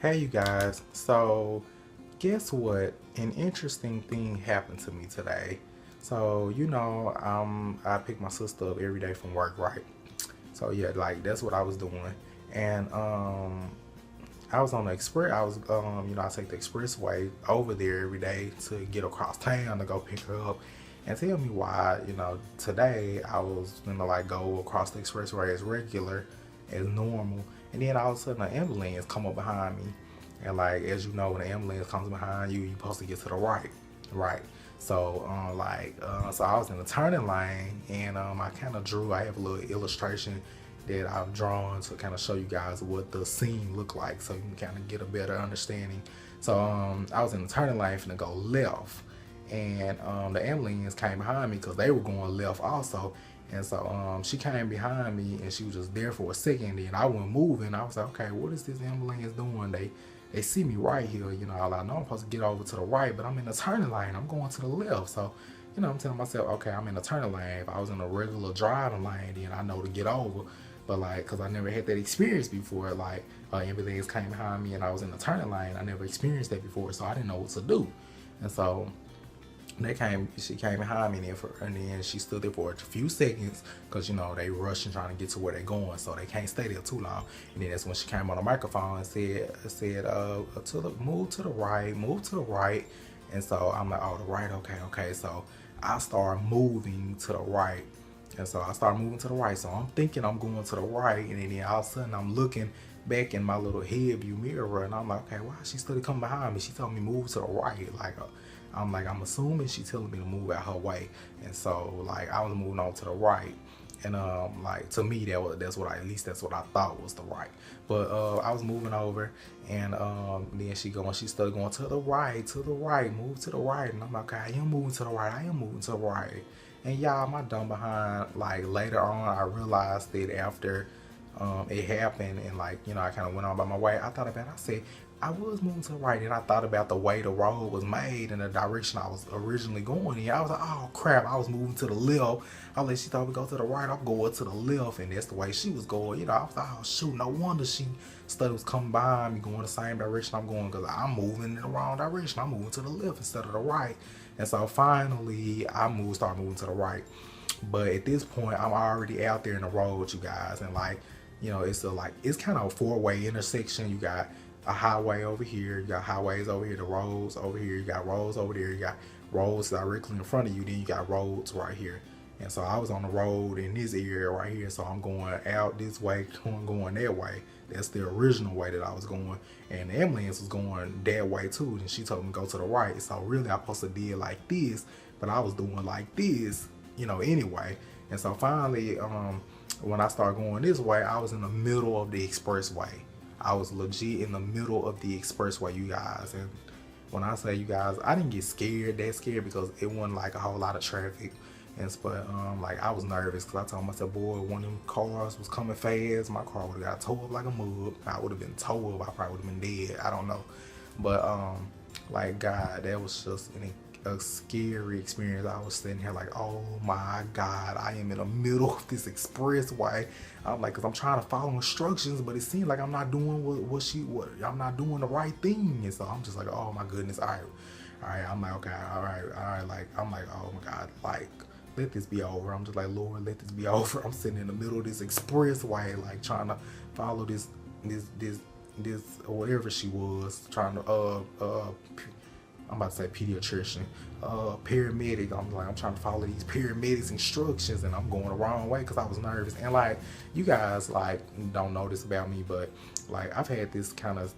Hey you guys, so guess what? An interesting thing happened to me today. I pick my sister up every day from work, right? So yeah, like that's what I was doing. And I was on the express I was I take the expressway over there every day to get across town to go pick her up. And tell me why, today I was gonna like go across the expressway as regular, as normal, and then all of a sudden an ambulance come up behind me. And like as you know, when an ambulance comes behind you, you're supposed to get to the right, right? So I was in the turning lane, and I kind of drew. I have a little illustration that I've drawn to kind of show you guys what the scene looked like, so you can kind of get a better understanding. So I was in the turning lane finna go left, and the ambulance came behind me because they were going left also. And so she came behind me and she was just there for a second. Then I wasn't moving. I was like, okay, what is this ambulance doing? They see me right here. I know I'm supposed to get over to the right, but I'm in the turning lane. I'm going to the left. So, I'm telling myself, okay, I'm in the turning lane. If I was in a regular driving lane, then I know to get over. But like, cause I never had that experience before. Like, ambulance came behind me and I was in the turning lane. I never experienced that before, so I didn't know what to do. And so she came behind me, and then she stood there for a few seconds because they rushing trying to get to where they're going, so they can't stay there too long. And then that's when she came on the microphone and said, move to the right, move to the right. And so I'm like, oh, the right, okay. So I start moving to the right, and so I start moving to the right. So I'm thinking I'm going to the right, and then all of a sudden I'm looking back in my little head view mirror, and I'm like, okay, why is she still coming behind me? She told me move to the right, I'm assuming she's telling me to move out her way, and so like I was moving on to the right, and like to me that's what I thought was the right, but I was moving over, and then she started going to the right, move to the right, and I'm like, okay, I am moving to the right, I am moving to the right, and y'all, my dumb behind, like later on, I realized that after it happened, and I kind of went on by my way. I thought about it. I said, I was moving to the right, and I thought about the way the road was made and the direction I was originally going in. I was like, oh crap, I was moving to the left. I was like, she thought we go to the right, I'm going to the left, and that's the way she was going. I was like, oh shoot, no wonder she study was coming by me going the same direction I'm going, because I'm moving in the wrong direction. I'm moving to the left instead of the right. And so finally, started moving to the right. But at this point, I'm already out there in the road, you guys, and it's kind of a four-way intersection. You got a highway over here, you got highways over here, the roads over here, you got roads over there, you got roads directly in front of you, then you got roads right here. And so I was on the road in this area right here, so I'm going out this way, going that way. That's the original way that I was going, and the ambulance was going that way too. And she told me to go to the right. So really, I supposed to did like this, but I was doing like this, anyway. And so finally, when I started going this way, I was in the middle of the expressway. I was legit in the middle of the expressway, you guys. And when I say you guys, I didn't get that scared because it wasn't like a whole lot of traffic. But like I was nervous because I told myself, boy, one of them cars was coming fast. My car would have got towed up like a mug. I would have been towed up. I probably would have been dead. I don't know. But like God, that was just a scary experience. I was sitting here like, oh my God, I am in the middle of this expressway. I'm like, cause I'm trying to follow instructions, but it seems like I'm not doing what I'm not doing the right thing. And so I'm just like, oh my goodness, all right. I'm like, okay, all right. Like, I'm like, oh my God, like, let this be over. I'm just like, Lord, let this be over. I'm sitting in the middle of this expressway, like trying to follow this or whatever she was trying to I'm about to say pediatrician, paramedic. I'm trying to follow these paramedics instructions, and I'm going the wrong way because I was nervous. And like you guys like don't know this about me, but like I've had this kind of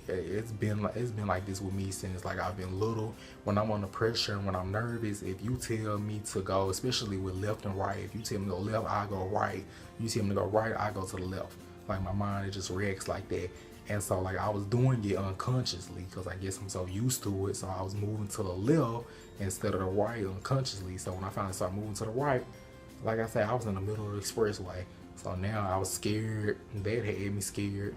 it's been like this with me since like I've been little. When I'm under pressure and when I'm nervous, if you tell me to go, especially with left and right, if you tell me to go left, I go right. You tell me to go right, I go to the left. Like my mind, it just reacts like that. And so like I was doing it unconsciously because I guess I'm so used to it. So I was moving to the left instead of the right unconsciously. So when I finally started moving to the right, like I said, I was in the middle of the expressway. So now I was scared. That had me scared.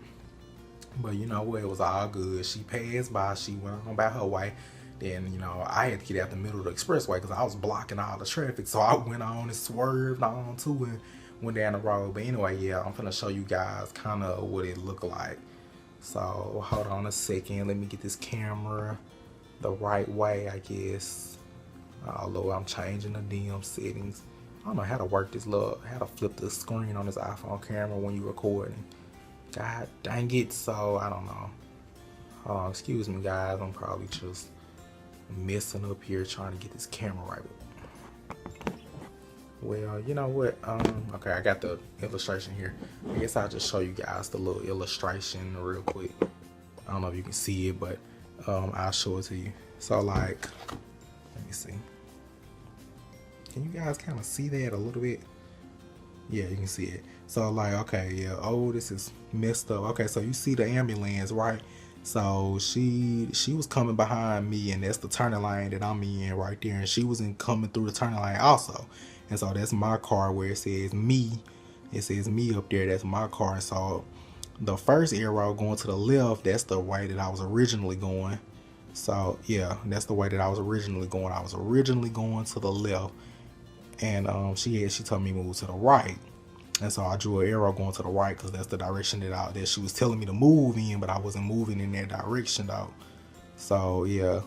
But you know what? It was all good. She passed by. She went on about her way. Then, I had to get out the middle of the expressway because I was blocking all the traffic. So I went on and swerved on too and went down the road. But anyway, yeah, I'm going to show you guys kind of what it looked like. So hold on a second. Let me get this camera the right way, I guess. Although I'm changing the damn settings. I don't know how to work this how to flip the screen on this iPhone camera when you're recording. God dang it. So I don't know. Hold on, excuse me guys. I'm probably just messing up here trying to get this camera right. Well, you know what? Okay, I got the illustration here. I guess I'll just show you guys the little illustration real quick. I don't know if you can see it, but I'll show it to you. So like, let me see. Can you guys kind of see that a little bit? Yeah, you can see it. So like, okay, yeah, oh, this is messed up. Okay, so you see the ambulance, right? So she was coming behind me, and that's the turning lane that I'm in right there, and she was coming through the turning lane also. And so that's my car where it says me. It says me up there. That's my car. So the first arrow going to the left, that's the way that I was originally going. So yeah, that's the way that I was originally going. I was originally going to the left, and she told me to move to the right. And so I drew an arrow going to the right because that's the direction that she was telling me to move in, but I wasn't moving in that direction though. So yeah,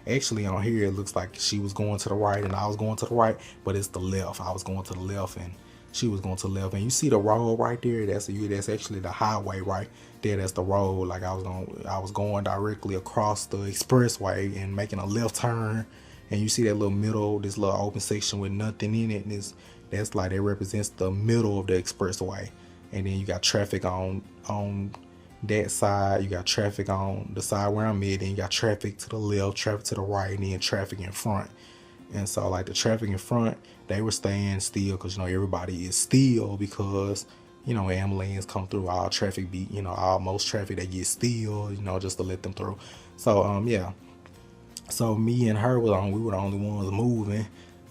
actually on here it looks like she was going to the right and I was going to the right, but it's the left. I was going to the left and she was going to the left. And you see the road right there? That's actually the highway right there. That's the road. Like I was going directly across the expressway and making a left turn. And you see that this little open section with nothing in it. And that's like, it represents the middle of the expressway. And then you got traffic on that side, you got traffic on the side where I'm at, and you got traffic to the left, traffic to the right, and then traffic in front. And so like the traffic in front, they were staying still because, you know, everybody is still because, you know, ambulance come through, all traffic be, you know, most traffic, they get still, you know, just to let them through. So yeah, so me and her we were the only ones moving,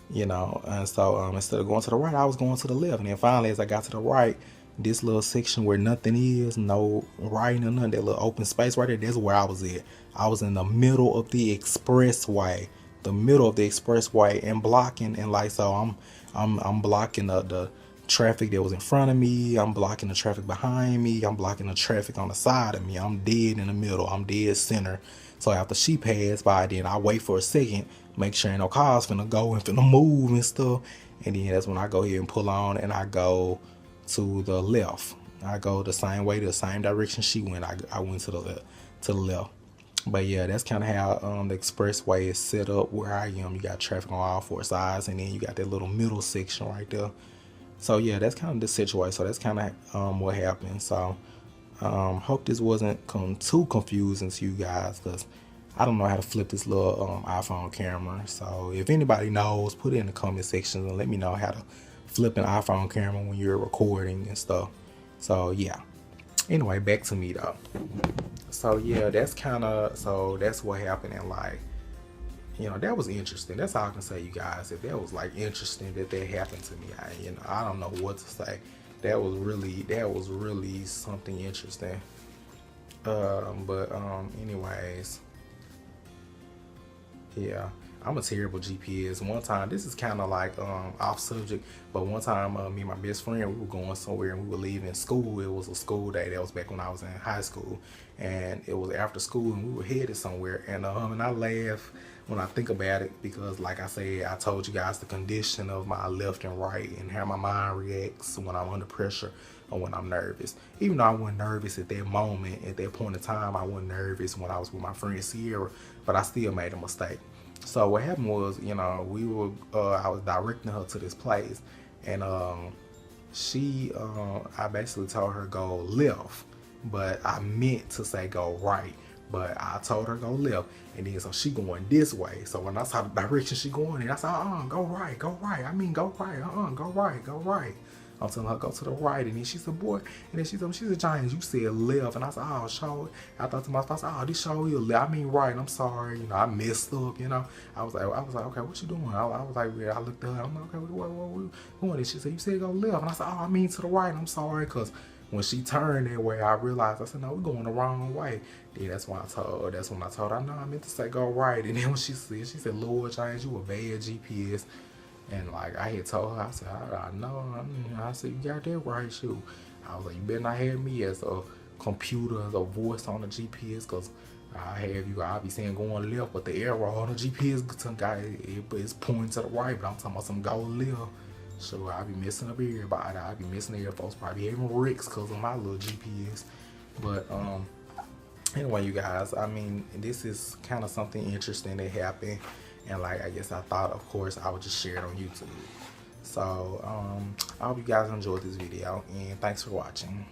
you know. And so instead of going to the right, I was going to the left. And then finally, as I got to the right, this little section where nothing is, no writing or nothing, that little open space right there, that's where I was at. I was in the middle of the expressway, and blocking, and like, so I'm blocking the traffic that was in front of me, I'm blocking the traffic behind me, I'm blocking the traffic on the side of me. I'm dead in the middle, I'm dead center. So after she passed by, then I wait for a second, make sure ain't no cars finna go and finna move and stuff, and then that's when I go ahead and pull on and I go to the left. I go the same way, the same direction she went. I went to the left. But yeah, that's kind of how the expressway is set up where I am. You got traffic on all four sides, and then you got that little middle section right there. So yeah, that's kind of the situation. So that's kind of what happened. So hope this wasn't too confusing to you guys, because I don't know how to flip this little iPhone camera. So if anybody knows, put it in the comment section and let me know how to flip an iPhone camera when you're recording and stuff. So yeah, anyway, back to me though. So yeah, that's what happened. And like, you know, that was interesting. That's all I can say, you guys. If that was like interesting that happened to me, I don't know what to say. That was really something interesting. But anyways, yeah, I'm a terrible GPS. One time, this is kind of like off subject, but one time me and my best friend, we were going somewhere and we were leaving school. It was a school day. That was back when I was in high school, and it was after school and we were headed somewhere. And I laugh when I think about it because, like I said, I told you guys the condition of my left and right and how my mind reacts when I'm under pressure or when I'm nervous. Even though I wasn't nervous at that moment, at that point in time, I wasn't nervous when I was with my friend Sierra, but I still made a mistake. So what happened was, you know, I was directing her to this place, and I basically told her go left, but I meant to say go right, but I told her go left, and then so she going this way. So when I saw the direction she going in, I said, go right, I mean go right, go right. I'm telling her go to the right, and then she said, boy, and then she told me, she said, James, you said left, and I said, oh, show it. I thought to myself, oh, this show you left, I mean right, I'm sorry, you know, I messed up, you know. I was like, okay, what you doing? I was like, I looked at her, I'm like, okay, what going? And she said, you said go left, and I said, oh, I mean to the right, I'm sorry, because when she turned that way, I realized, I said, no, we're going the wrong way. Then that's when I told her, no, I meant to say go right. And then when she said, Lord, James, you a bad GPS. And like I had told her, I said, I know. I said, you got that right, shoot. I was like, you better not have me as a computers or voice on the GPS, because I'll be saying going left, but the arrow on the GPS it's pointing to the right, but I'm talking about some go left. So I'll be messing up everybody. I'll be messing the folks, probably having wrecks because of my little GPS. But anyway, you guys, I mean, this is kind of something interesting that happened, and like, I guess I thought, of course, I would just share it on YouTube. So I hope you guys enjoyed this video, and thanks for watching.